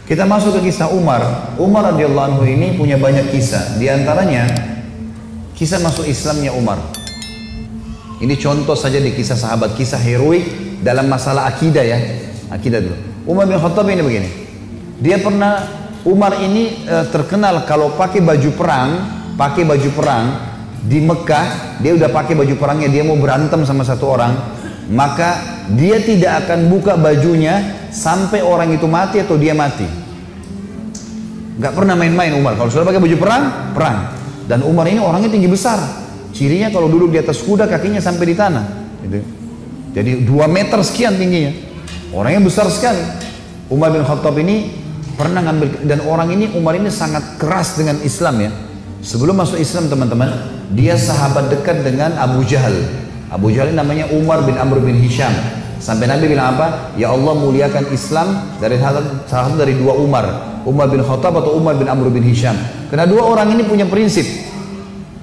Kita masuk ke kisah Umar. Umar radhiyallahu anhu ini punya banyak kisah. Di antaranya kisah masuk Islamnya Umar. Ini contoh saja di kisah sahabat, kisah heroik dalam masalah akidah ya. Akidah dulu. Umar bin Khattab ini begini. Dia pernah, Umar ini terkenal kalau pakai baju perang di Mekah. Dia udah pakai baju perangnya, dia mau berantem sama satu orang, maka dia tidak akan buka bajunya sampai orang itu mati atau dia mati. Gak pernah main-main Umar. Kalau sudah pakai baju perang, perang. Dan Umar ini orangnya tinggi besar. Cirinya kalau duduk di atas kuda kakinya sampai di tanah. Gitu. Jadi 2 meter sekian tingginya. Orangnya besar sekali. Umar bin Khattab ini pernah ngambil, dan orang ini, Umar ini sangat keras dengan Islam ya. Sebelum masuk Islam teman-teman, dia sahabat dekat dengan Abu Jahal. Abu Jahal ini namanya Umar bin Amr bin Hisham. Sampai Nabi bilang apa? Ya Allah muliakan Islam dari salah satu dari 2 Umar. Umar bin Khattab atau Umar bin Amr bin Hisham. Karena 2 orang ini punya prinsip.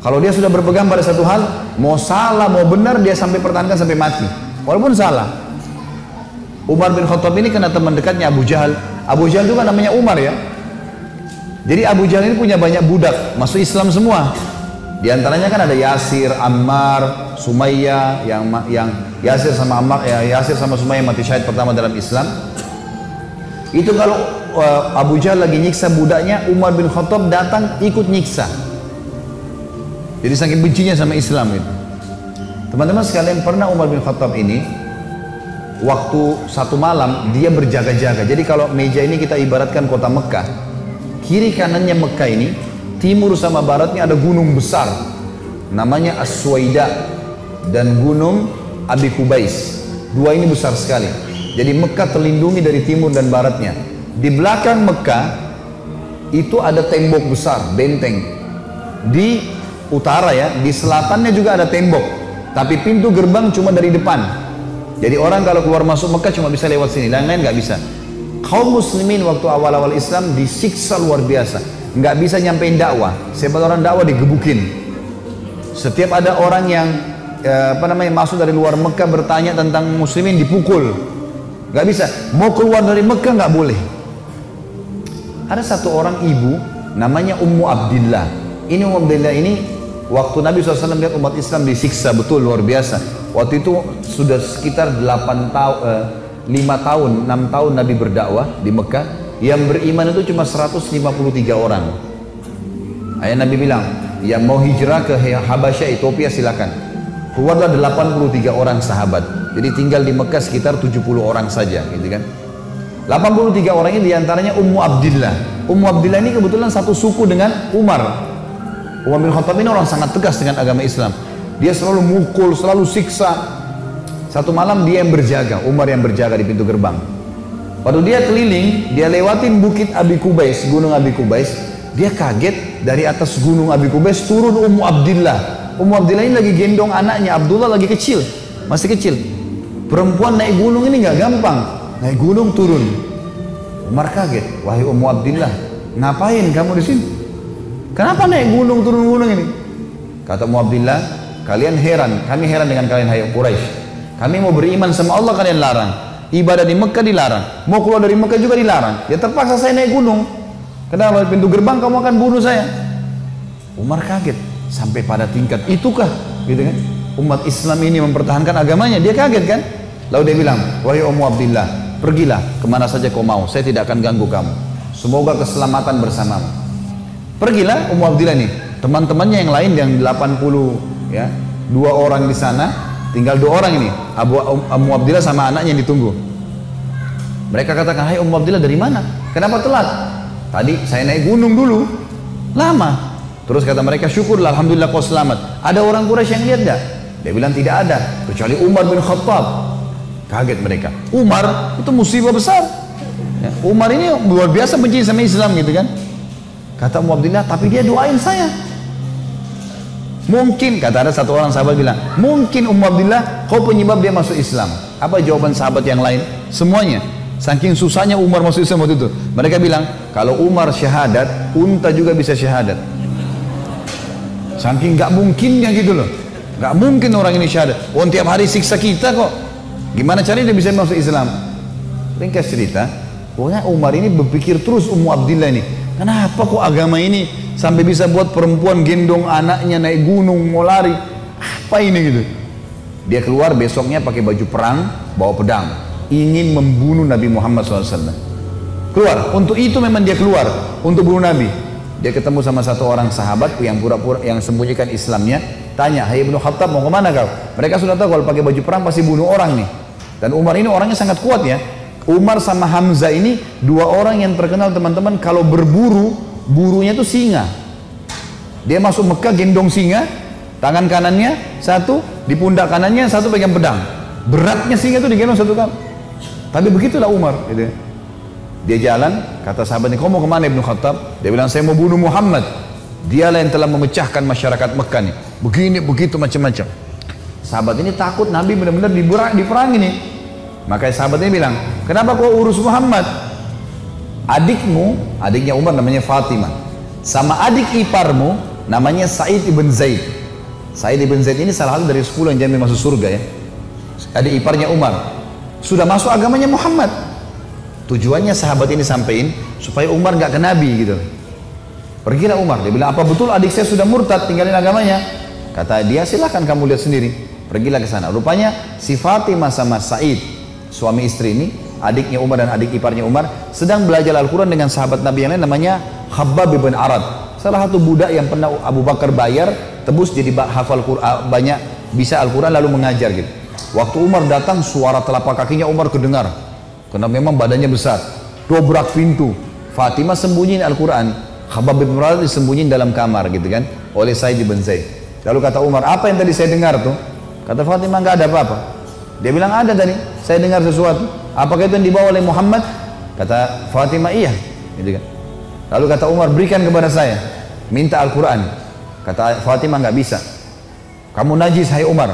Kalau dia sudah berpegang pada satu hal, mau salah mau benar dia sampai pertahankan sampai mati. Walaupun salah. Umar bin Khattab ini kena teman dekatnya Abu Jahal. Abu Jahal juga namanya Umar ya. Jadi Abu Jahal ini punya banyak budak, masuk Islam semua. Di antaranya kan ada Yasir, Ammar, Sumayyah, yang Yasir sama Ammar, Yasir sama Sumayyah mati syahid pertama dalam Islam. Itu kalau Abu Jahal lagi nyiksa budaknya, Umar bin Khattab datang ikut nyiksa. Jadi saking bencinya sama Islam itu. Teman-teman sekalian, pernah Umar bin Khattab ini waktu satu malam dia berjaga-jaga. Jadi kalau meja ini kita ibaratkan kota Mekah, kiri kanannya Mekah ini, timur sama baratnya ada gunung besar namanya As-Suwaida dan gunung Abi Kubais. 2 ini besar sekali. Jadi Mekah terlindungi dari timur dan baratnya. Di belakang Mekah itu ada tembok besar, benteng. Di utara ya, di selatannya juga ada tembok, tapi pintu gerbang cuma dari depan. Jadi orang kalau keluar masuk Mekah cuma bisa lewat sini, lain-lain nggak bisa. Kaum muslimin waktu awal-awal Islam disiksa luar biasa, nggak bisa nyampein dakwah. Siapa orang dakwah digebukin. Setiap ada orang yang masuk dari luar Mekah bertanya tentang muslimin dipukul, nggak bisa. Mau keluar dari Mekah nggak boleh. Ada satu orang ibu namanya Ummu Abdillah. Ini Ummu Abdillah ini waktu Nabi SAW lihat umat Islam disiksa betul luar biasa. Waktu itu sudah sekitar 5 tahun, 6 tahun Nabi berdakwah di Mekah. Yang beriman itu cuma 153 orang. Ayah Nabi bilang, yang mau hijrah ke Habasyah, Ethiopia silakan. Keluarlah 83 orang sahabat. Jadi tinggal di Mekah sekitar 70 orang saja, gitu kan. 83 orang ini diantaranya Ummu Abdillah. Ummu Abdillah ini kebetulan satu suku dengan Umar. Umar bin Khattab ini orang sangat tegas dengan agama Islam. Dia selalu mukul, selalu siksa. Satu malam dia yang berjaga, Umar yang berjaga di pintu gerbang. Waktu dia keliling, dia lewatin bukit Abi Kubais, gunung Abi Kubais. Dia kaget, dari atas gunung Abi Kubais turun Ummu Abdillah. Ummu Abdillah ini lagi gendong anaknya, Abdullah lagi kecil, masih kecil. Perempuan naik gunung ini nggak gampang, naik gunung turun. Umar kaget, wahai Ummu Abdillah, ngapain kamu di sini? Kenapa naik gunung turun gunung ini? Kata Ummu Abdillah, kalian heran, kami heran dengan kalian hai Quraisy. Kami mau beriman sama Allah, kalian larang. Ibadah di Mekah dilarang. Mau keluar dari Mekah juga dilarang. Ya terpaksa saya naik gunung. Kenapa? Pintu gerbang kamu akan bunuh saya. Umar kaget. Sampai pada tingkat itukah? Gitu kan? Umat Islam ini mempertahankan agamanya. Dia kaget kan? Lalu dia bilang, wahai Ummu Abdillah, pergilah kemana saja kau mau. Saya tidak akan ganggu kamu. Semoga keselamatan bersamamu. Pergilah Ummu Abdillah nih. Teman-temannya yang lain yang 80 ya, 2 orang di sana. Tinggal 2 orang ini, Ummu Abdillah sama anaknya yang ditunggu. Mereka katakan, hai Ummu Abdillah dari mana? Kenapa telat? Tadi saya naik gunung dulu, lama. Terus kata mereka, syukurlah, alhamdulillah kau selamat. Ada orang Quraisy yang lihat enggak? Dia bilang tidak ada, kecuali Umar bin Khattab. Kaget mereka. Umar itu musibah besar. Ya, Umar ini luar biasa benci sama Islam gitu kan? Kata Ummu Abdillah, tapi dia doain saya. Mungkin, kata ada satu orang sahabat bilang, mungkin Ummu Abdillah kau penyebab dia masuk Islam. Apa jawaban sahabat yang lain? Semuanya. Saking susahnya Umar masuk Islam waktu itu. Mereka bilang, kalau Umar syahadat, unta juga bisa syahadat. Saking gak mungkinnya gitu loh. Gak mungkin orang ini syahadat. Oh, tiap hari siksa kita kok. Gimana caranya dia bisa masuk Islam? Ringkas cerita, Pokoknya Umar ini berpikir terus, Ummu Abdillah ini, kenapa kok agama ini sampai bisa buat perempuan gendong anaknya naik gunung mau lari? Apa ini gitu? Dia keluar besoknya pakai baju perang, bawa pedang, ingin membunuh Nabi Muhammad SAW. Keluar, untuk itu memang dia keluar, untuk bunuh Nabi. Dia ketemu sama satu orang sahabat yang pura-pura yang sembunyikan Islamnya, tanya, "Hai Ibnu Khattab, mau kemana kau?" Mereka sudah tahu kalau pakai baju perang pasti bunuh orang nih. Dan Umar ini orangnya sangat kuat ya. Umar sama Hamzah ini dua orang yang terkenal teman-teman, kalau berburu, burunya itu singa. Dia masuk Mekah gendong singa, tangan kanannya satu, di pundak kanannya satu pegang pedang. Beratnya singa itu digendong satu kali. Tapi begitulah Umar gitu. Dia jalan, kata sahabatnya, "Kau mau kemana Ibnu Khattab?" Dia bilang, "Saya mau bunuh Muhammad. Dialah yang telah memecahkan masyarakat Mekah nih. Begini, begitu, macam-macam." Sahabat ini takut Nabi benar-benar diperangi nih. Maka sahabatnya bilang, "Kenapa kau urus Muhammad? Adikmu," adiknya Umar namanya Fatimah, "sama adik iparmu namanya Sa'id ibn Zaid." Sa'id ibn Zaid ini salah satu dari 10 yang jamin masuk surga ya. Adik iparnya Umar. Sudah masuk agamanya Muhammad. Tujuannya sahabat ini sampein supaya Umar nggak ke Nabi gitu. Pergilah Umar, dia bilang, "Apa betul adik saya sudah murtad, tinggalin agamanya?" Kata dia, "Silahkan kamu lihat sendiri." Pergilah ke sana. Rupanya si Fatimah sama Sa'id, suami istri ini, adiknya Umar dan adik iparnya Umar, sedang belajar Al-Quran dengan sahabat Nabi yang lain namanya Khabbab bin Arad. Salah satu budak yang pernah Abu Bakar bayar, tebus jadi hafal Quran, banyak bisa Al-Quran lalu mengajar gitu. Waktu Umar datang, suara telapak kakinya Umar kedengar. Karena memang badannya besar. Dobrak pintu. Fatimah sembunyiin Al-Quran. Khabbab bin Arad disembunyiin dalam kamar gitu kan, oleh Sa'id bin Zaid. Lalu kata Umar, "Apa yang tadi saya dengar tuh?" Kata Fatimah, "Nggak ada apa-apa." Dia bilang, "Ada tadi, saya dengar sesuatu." "Apakah itu yang dibawa oleh Muhammad?" Kata Fatimah, "Iya." Gitu kan. Lalu kata Umar, "Berikan kepada saya, minta Al-Quran." Kata Fatimah, "Nggak bisa. Kamu najis hai Umar,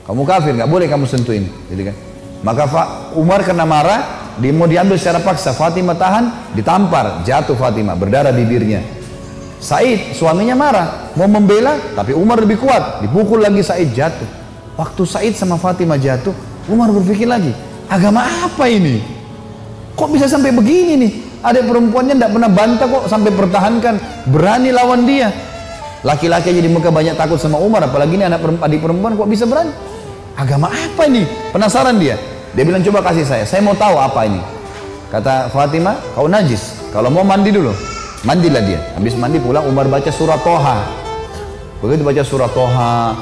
kamu kafir, nggak boleh kamu sentuhin." Gitu kan. Maka Umar kena marah, dia mau diambil secara paksa. Fatimah tahan, ditampar, jatuh Fatimah, berdarah bibirnya. Sa'id suaminya marah, mau membela, tapi Umar lebih kuat, dipukul lagi Sa'id, jatuh. Waktu Sa'id sama Fatimah jatuh, Umar berpikir lagi, agama apa ini? Kok bisa sampai begini nih? Ada perempuannya tidak pernah bantah kok, sampai pertahankan, berani lawan dia. Laki-laki aja di Mekah banyak takut sama Umar, apalagi ini adik perempuan kok bisa berani? Agama apa ini? Penasaran dia. Dia bilang, "Coba kasih saya mau tahu apa ini." Kata Fatimah, "Kau najis, kalau mau mandi dulu." Mandilah dia. Habis mandi pulang, Umar baca surah Toha. Begitu baca surah Toha,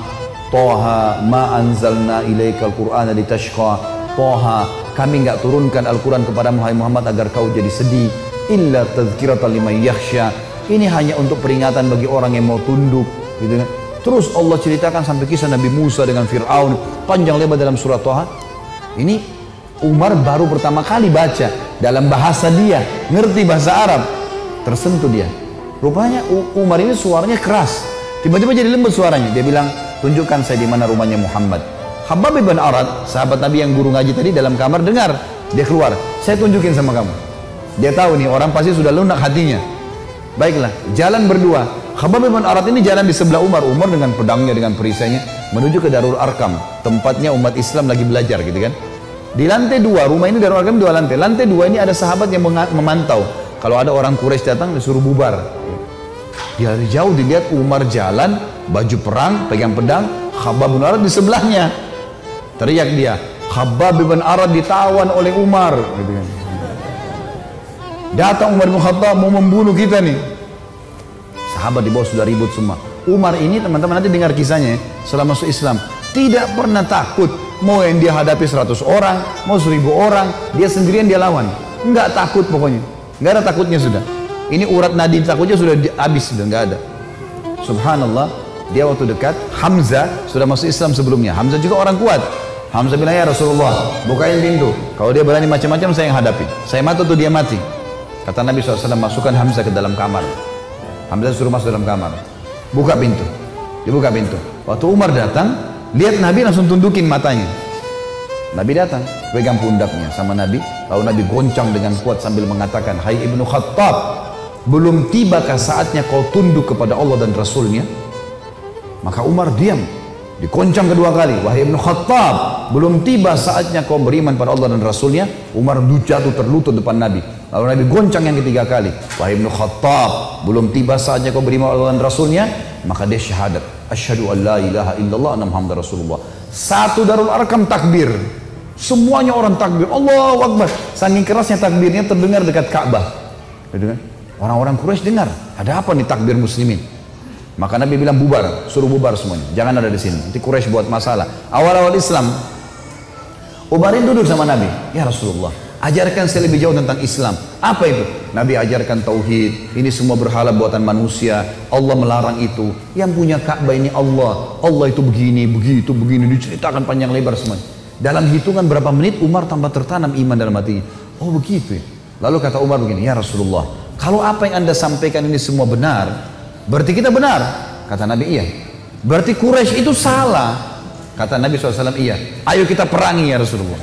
"Toha ma anzalna ilaikal qur'ana litashqa." Toha, kami enggak turunkan Al-Quran kepada Muhammad agar kau jadi sedih. "Illa tadhkiratan liman yakhsha." Ini hanya untuk peringatan bagi orang yang mau tunduk, gitu kan. Terus Allah ceritakan sampai kisah Nabi Musa dengan Fir'aun, panjang lebar dalam surah Toha. Ini Umar baru pertama kali baca dalam bahasa dia, ngerti bahasa Arab, tersentuh dia. Rupanya Umar ini suaranya keras, tiba-tiba jadi lembut suaranya. Dia bilang, "Tunjukkan saya di mana rumahnya Muhammad." Khabbab bin Arad, sahabat Nabi yang guru ngaji tadi, dalam kamar dengar, dia keluar, "Saya tunjukin sama kamu." Dia tahu nih orang pasti sudah lunak hatinya. Baiklah, jalan berdua. Khabbab bin Arad ini jalan di sebelah Umar. Umar dengan pedangnya, dengan perisainya menuju ke Darul Arkam, tempatnya umat Islam lagi belajar gitu kan. Di lantai 2, rumah ini Darul Arkam 2 lantai. Lantai 2 ini ada sahabat yang memantau. Kalau ada orang Quraisy datang disuruh bubar. Dari jauh dilihat Umar jalan, baju perang, pegang pedang, Khabbab bin Arad di sebelahnya. Teriak dia, "Khabbab bin Arad ditawan oleh Umar." Gitu kan. Datang Umar bin Khattab mau membunuh kita nih. Sahabat di bawah sudah ribut semua. Umar ini teman-teman nanti dengar kisahnya, setelah masuk Islam tidak pernah takut. Mau yang dia hadapi 100 orang, mau 1000 orang, dia sendirian dia lawan. Enggak takut pokoknya, enggak ada takutnya sudah. Ini urat nadi takutnya sudah habis, sudah enggak ada. Subhanallah, dia waktu dekat Hamzah sudah masuk Islam sebelumnya. Hamzah juga orang kuat. Hamzah bilang, "Ya Rasulullah, bukain pintu. Kalau dia berani macam-macam saya yang hadapi. Saya mati atau dia mati." Kata Nabi SAW, "Masukkan Hamzah ke dalam kamar." Hamzah suruh masuk dalam kamar. Buka pintu. Dibuka pintu. Waktu Umar datang, lihat Nabi langsung tundukin matanya. Nabi datang, pegang pundaknya sama Nabi. Lalu Nabi goncang dengan kuat sambil mengatakan, "Hai Ibnu Khattab, belum tibakah saatnya kau tunduk kepada Allah dan Rasulnya?" Maka Umar diam. Dikoncang kedua kali, wahai Ibnu Khattab, belum tiba saatnya kau beriman pada Allah dan Rasulnya. Umar jatuh terlutut depan Nabi. Lalu Nabi goncang yang ketiga kali, wahai Ibnu Khattab, belum tiba saatnya kau beriman pada Allah dan Rasulnya. Maka dia syahadat, asyhadu an la ilaha illallah anna Muhammad Rasulullah. Satu Darul Arkam takbir, semuanya orang takbir, Allahu Akbar. Saking kerasnya takbirnya terdengar dekat Ka'bah. Orang-orang Quraisy dengar, ada apa nih takbir muslimin? Maka Nabi bilang bubar, suruh bubar semuanya, jangan ada di sini. Nanti Quraisy buat masalah. Awal-awal Islam, Umar duduk sama Nabi, ya Rasulullah, ajarkan saya lebih jauh tentang Islam. Apa itu? Nabi ajarkan tauhid. Ini semua berhala buatan manusia. Allah melarang itu. Yang punya Ka'bah ini Allah. Allah itu begini, begitu, begini. Diceritakan panjang lebar semuanya. Dalam hitungan berapa menit Umar tambah tertanam iman dalam hatinya. Oh begitu ya. Lalu kata Umar begini, ya Rasulullah, kalau apa yang anda sampaikan ini semua benar, berarti kita benar. Kata Nabi, iya. Berarti Quraisy itu salah. Kata Nabi SAW, iya. Ayo kita perangi ya Rasulullah.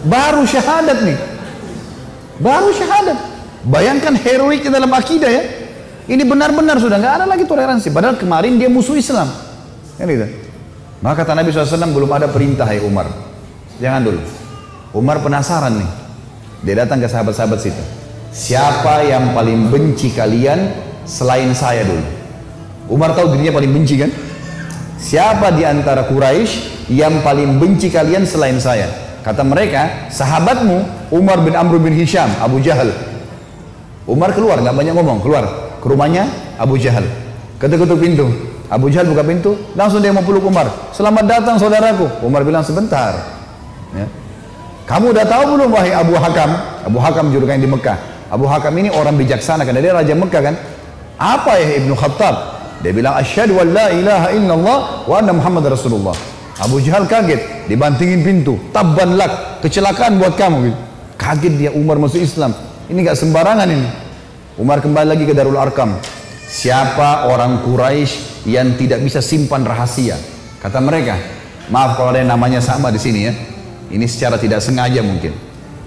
Baru syahadat nih. Baru syahadat. Bayangkan heroiknya dalam akidah ya. Ini benar-benar sudah nggak ada lagi toleransi. Padahal kemarin dia musuh Islam. Kan gitu. Maka kata Nabi SAW, belum ada perintah ya Umar. Jangan dulu. Umar penasaran nih. Dia datang ke sahabat-sahabat situ. Siapa yang paling benci kalian selain saya dulu? Umar tahu dirinya paling benci kan? Siapa di antara Quraisy yang paling benci kalian selain saya? Kata mereka, sahabatmu Umar bin Amr bin Hisham, Abu Jahal. Umar keluar, nggak banyak ngomong, keluar ke rumahnya Abu Jahal. Ketuk-ketuk pintu. Abu Jahal buka pintu, langsung dia mau peluk Umar. Selamat datang saudaraku. Umar bilang sebentar. Ya. Kamu udah tahu belum wahai Abu Hakam? Abu Hakam julukan di Mekah. Abu Hakam ini orang bijaksana karena dia raja Mekah kan. Apa ya Ibnu Khattab? Dia bilang asyhadu an la ilaha illallah wa anna Muhammad Rasulullah. Abu Jahal kaget, dibantingin pintu. Tabban lak, kecelakaan buat kamu. Kaget dia, Umar masuk Islam. Ini gak sembarangan ini. Umar kembali lagi ke Darul Arkam. Siapa orang Quraisy yang tidak bisa simpan rahasia? Kata mereka, maaf kalau ada yang namanya sama di sini ya. Ini secara tidak sengaja mungkin.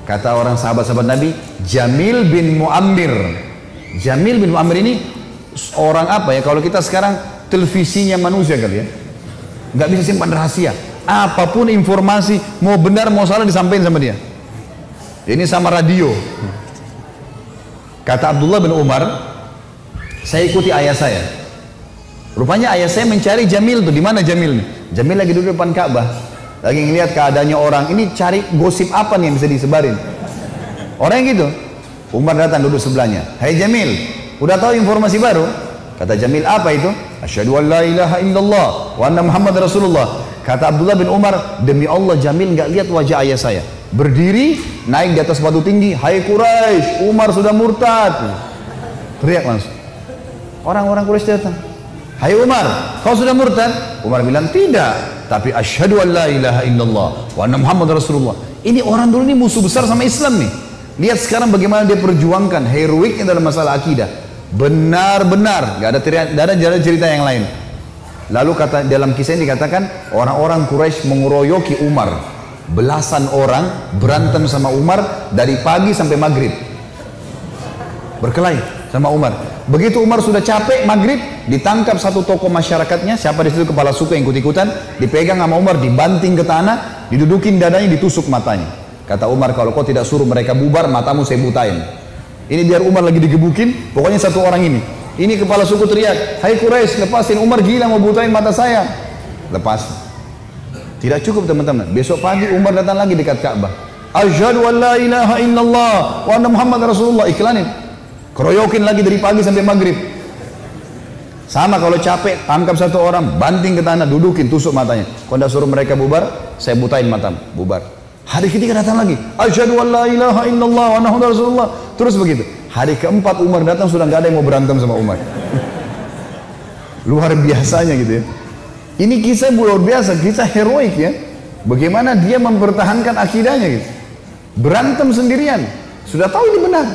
Kata orang sahabat-sahabat Nabi, Jamil bin Muammir. Jamil bin Muammir ini orang apa ya? Kalau kita sekarang televisinya manusia kali ya. Nggak bisa simpan rahasia. Apapun informasi, mau benar mau salah disampaikan sama dia. Ini sama radio. Kata Abdullah bin Umar, saya ikuti ayah saya. Rupanya ayah saya mencari Jamil tuh. Di mana Jamil nih? Jamil lagi duduk depan Ka'bah. Lagi ngelihat keadaannya orang, ini cari gosip apa nih yang bisa disebarin. Orang yang gitu. Umar datang duduk sebelahnya. Hai Jamil, udah tahu informasi baru? Kata Jamil, apa itu? Asyhadu an la ilaha illallah wa anna Muhammad Rasulullah. Kata Abdullah bin Umar, demi Allah Jamil nggak lihat wajah ayah saya. Berdiri, naik di atas batu tinggi. Hai Quraisy, Umar sudah murtad. Teriak langsung. Orang-orang Quraisy datang. Hai Umar, kau sudah murtad? Umar bilang, tidak. Tapi asyhadu an la ilaha illallah wa anna Muhammad Rasulullah. Ini orang dulu ini musuh besar sama Islam nih. Lihat sekarang bagaimana dia perjuangkan heroiknya dalam masalah akidah. Benar-benar, gak ada cerita yang lain. Lalu kata dalam kisah ini dikatakan orang-orang Quraisy mengeroyoki Umar. Belasan orang berantem sama Umar dari pagi sampai maghrib. Berkelahi sama Umar. Begitu Umar sudah capek maghrib, ditangkap satu tokoh masyarakatnya, siapa di situ kepala suku yang ikut-ikutan, dipegang sama Umar, dibanting ke tanah, didudukin dadanya, ditusuk matanya. Kata Umar, kalau kau tidak suruh mereka bubar, matamu saya butain. Ini biar Umar lagi digebukin, pokoknya satu orang ini. Ini kepala suku teriak, hai Quraisy, lepasin, Umar gila mau butain mata saya. Lepas. Tidak cukup teman-teman. Besok pagi Umar datang lagi dekat Ka'bah. Asyhadu an la ilaha illallah wa anna Muhammad Rasulullah. Iklanin. Keroyokin lagi dari pagi sampai maghrib. Sama kalau capek, tangkap satu orang, banting ke tanah, dudukin, tusuk matanya. Kalau tidak suruh mereka bubar, saya butain matamu. Bubar. Hari ketiga datang lagi. Asyhadu an la ilaha illallah wa anna Muhammad Rasulullah. Terus begitu. Hari keempat Umar datang, sudah nggak ada yang mau berantem sama Umar. Luar biasanya gitu ya. Ini kisah luar biasa, kisah heroik ya. Bagaimana dia mempertahankan akidahnya gitu. Berantem sendirian. Sudah tahu ini benar.